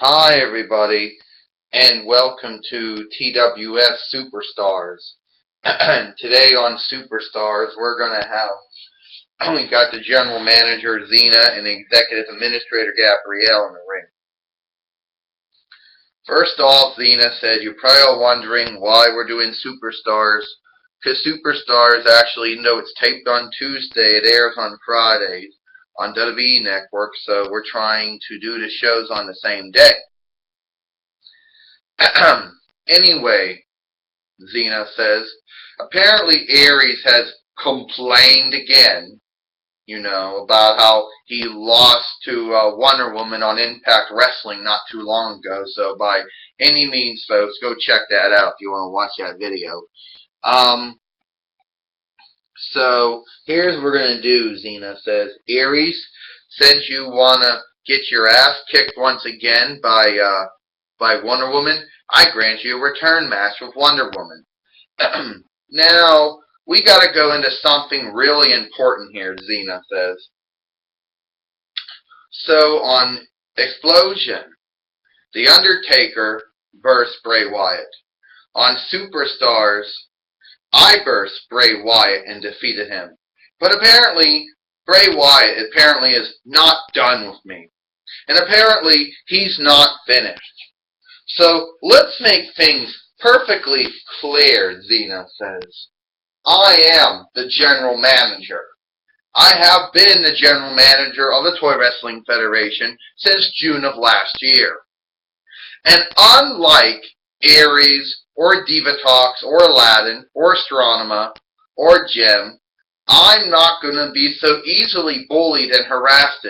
Hi everybody, and welcome to TWF Superstars. Today on Superstars, we're going to have, we got the General Manager Zena and the Executive Administrator Gabrielle in the ring. First off, Zena said, you're probably all wondering why we're doing Superstars, because Superstars actually, even though it's taped on Tuesday, it airs on Fridays on WWE Network, so we're trying to do the shows on the same day. Anyway, Zena says, apparently Aries has complained again, about how he lost to Wonder Woman on Impact Wrestling not too long ago. So by any means, folks, go check that out if you want to watch that video. So here's what we're going to do, Zena says. Aries, since you want to get your ass kicked once again by Wonder Woman, I grant you a return match with Wonder Woman. Now, we got to go into something really important here, Zena says. So, on Explosion, The Undertaker versus Bray Wyatt. On Superstars, I versed Bray Wyatt and defeated him. But apparently, Bray Wyatt is not done with me. And apparently, he's not finished. So, let's make things perfectly clear, Zena says. I am the general manager. I have been the general manager of the Toy Wrestling Federation since June of last year. And unlike Aries, or Divatox, or Aladdin, or Astronema, or Gem, I'm not going to be so easily bullied and harassed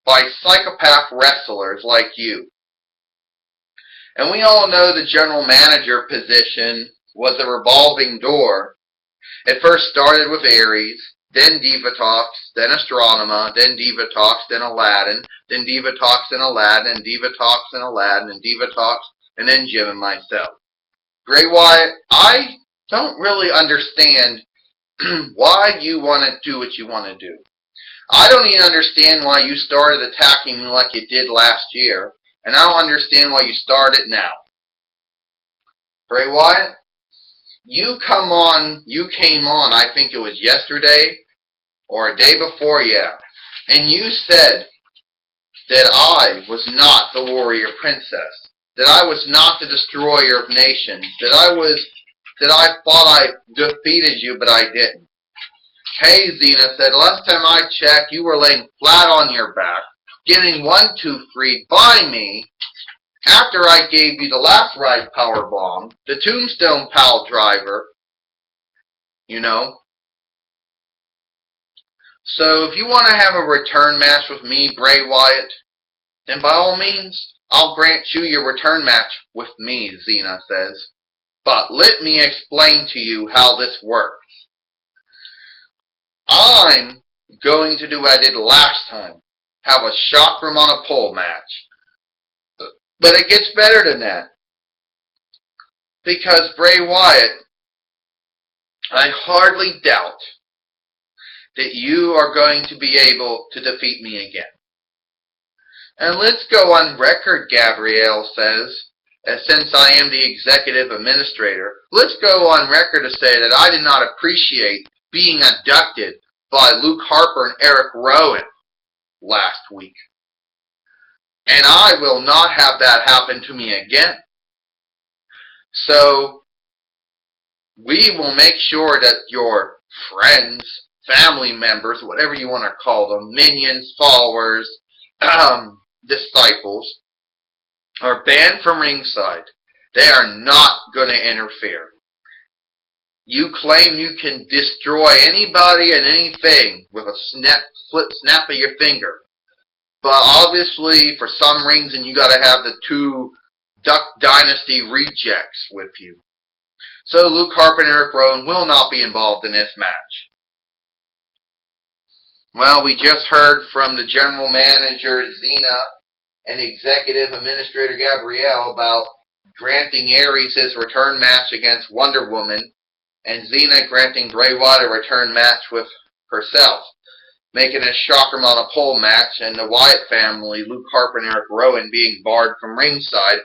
by psychopath wrestlers like you. And we all know the general manager position was a revolving door. It first started with Aries, then Divatox, then Astronema, then Divatox, then Aladdin, then Divatox and Aladdin, and Divatox and Aladdin, and Divatox, and then Jim and myself. Bray Wyatt, I don't really understand why you want to do what you want to do. I don't even understand why you started attacking me like you did last year. And I don't understand why you started now. Bray Wyatt, you came on, I think it was yesterday or a day before, and you said that I was not the warrior princess, that I was not the destroyer of nations, that I thought I defeated you, but I didn't. Hey, Zena said, last time I checked, you were laying flat on your back, getting 1, 2, 3 by me after I gave you the last ride power bomb, the tombstone pile driver, So if you want to have a return match with me, Bray Wyatt, then by all means, I'll grant you your return match with me, Zena says. But let me explain to you how this works. I'm going to do what I did last time. Have a shot from on a pole match. But it gets better than that. Because Bray Wyatt, I hardly doubt that you are going to be able to defeat me again. And let's go on record, Gabrielle says, since I am the executive administrator, let's go on record to say that I did not appreciate being abducted by Luke Harper and Eric Rowan last week. And I will not have that happen to me again. So, we will make sure that your friends, family members, whatever you want to call them, minions, followers, disciples, are banned from ringside. They are not going to interfere. You claim you can destroy anybody and anything with a snap of your finger. But obviously, for some reason, you got to have the 2 Duck Dynasty rejects with you. So Luke Harper and Eric Rowan will not be involved in this match. Well, we just heard from the general manager, Zena, and executive administrator, Gabrielle, about granting Aries his return match against Wonder Woman, and Zena granting Bray Wyatt a return match with herself. making a shocker on a pole match, and the Wyatt family, Luke Harper and Eric Rowan, being barred from ringside.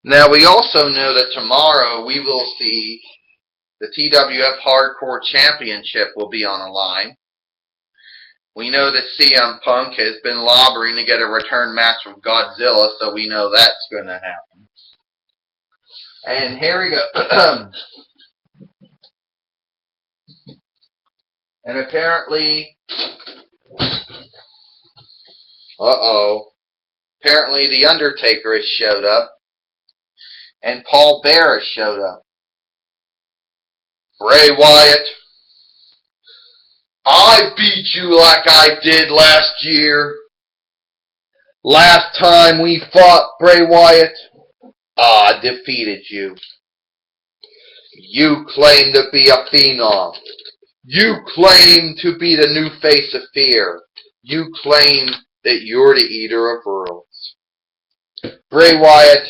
Now, we also know that tomorrow we will see the TWF Hardcore Championship will be on the line. We know that CM Punk has been lobbering to get a return match with Godzilla, so we know that's going to happen. And here we go. And apparently, apparently The Undertaker has showed up, and Paul Bearer has showed up. Bray Wyatt, I beat you like I did last year. Last time we fought, Bray Wyatt, I defeated you. You claim to be a phenom. You claim to be the new face of fear. You claim that you're the eater of worlds. Bray Wyatt,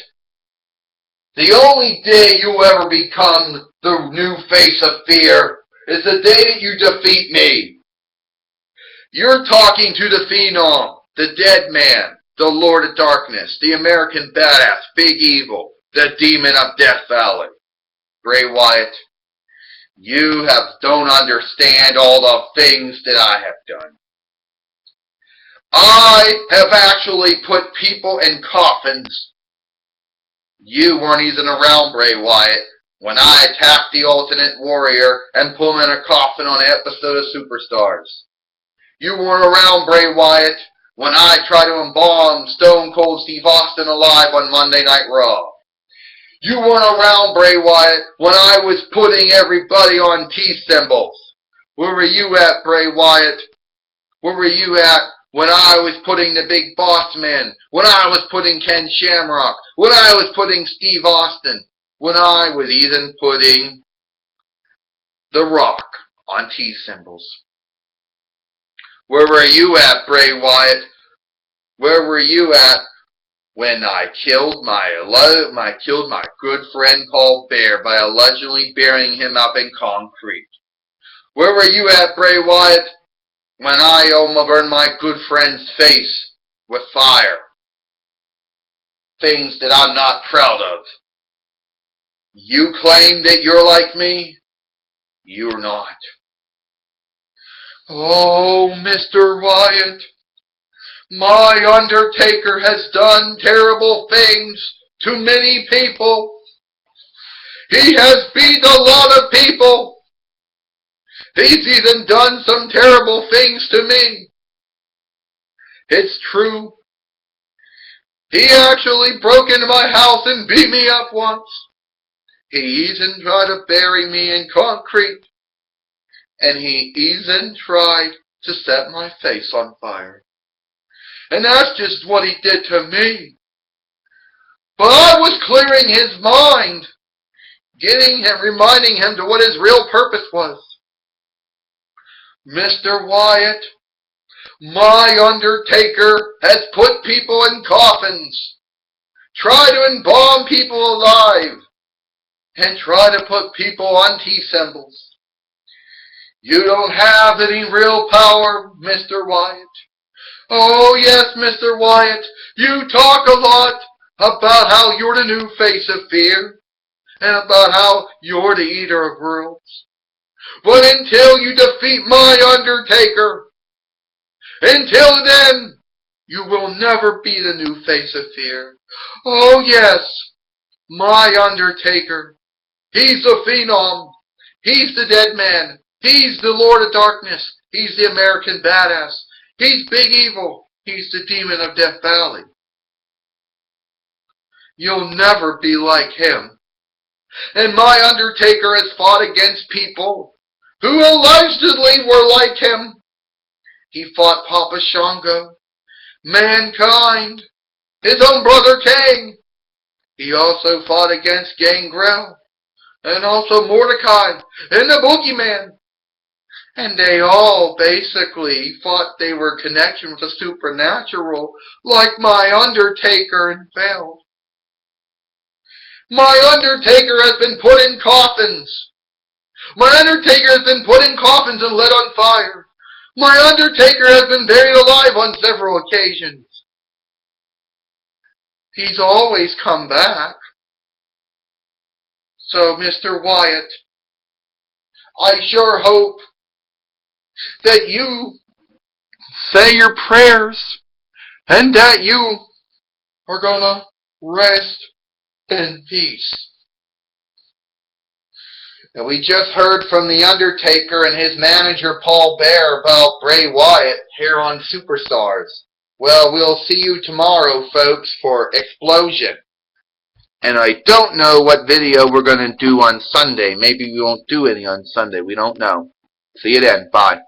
the only day you'll ever become the new face of fear is the day that you defeat me. You're talking to the Phenom, the Dead Man, the Lord of Darkness, the American Badass, Big Evil, the Demon of Death Valley. Bray Wyatt, you don't understand all the things that I have done. I have actually put people in coffins. You weren't even around, Bray Wyatt, when I attacked the Ultimate Warrior and put him in a coffin on an episode of Superstars. You weren't around, Bray Wyatt, when I tried to embalm Stone Cold Steve Austin alive on Monday Night Raw. You weren't around, Bray Wyatt, when I was putting everybody on T-symbols. Where were you at, Bray Wyatt? Where were you at when I was putting the Big Boss Man? When I was putting Ken Shamrock? When I was putting Steve Austin? When I was even putting The Rock on T-symbols? Where were you at, Bray Wyatt? Where were you at when I killed my good friend Paul Bear by allegedly burying him up in concrete? Where were you at, Bray Wyatt, when I almost burned my good friend's face with fire? Things that I'm not proud of. You claim that you're like me? You're not. Oh, Mr. Wyatt, my Undertaker has done terrible things to many people. He has beat a lot of people. He's even done some terrible things to me. It's true. He actually broke into my house and beat me up once. He even tried to bury me in concrete. And he even tried to set my face on fire. And that's just what he did to me. But I was clearing his mind, reminding him to what his real purpose was. Mr. Wyatt, my Undertaker has put people in coffins, tried to embalm people alive, and tried to put people on T-symbols. You don't have any real power, Mr. Wyatt. Oh, yes, Mr. Wyatt, you talk a lot about how you're the new face of fear, and about how you're the eater of worlds. But until you defeat my Undertaker, until then, you will never be the new face of fear. Oh, yes, my Undertaker. He's the Phenom. He's the Dead Man. He's the Lord of Darkness. He's the American Badass. He's Big Evil. He's the Demon of Death Valley. You'll never be like him. And my Undertaker has fought against people who allegedly were like him. He fought Papa Shango, Mankind, his own brother Kane. He also fought against Gangrel, and also Mordecai, and the Boogeyman. And they all basically thought they were connected with the supernatural, like my Undertaker, and failed. My Undertaker has been put in coffins. My Undertaker has been put in coffins and lit on fire. My Undertaker has been buried alive on several occasions. He's always come back. So, Mr. Wyatt, I sure hope that you say your prayers and that you are gonna rest in peace. And we just heard from The Undertaker and his manager Paul Bear about Bray Wyatt here on Superstars. Well, we'll see you tomorrow, folks, for Explosion. And I don't know what video we're going to do on Sunday. Maybe we won't do any on Sunday. We don't know. See you then. Bye.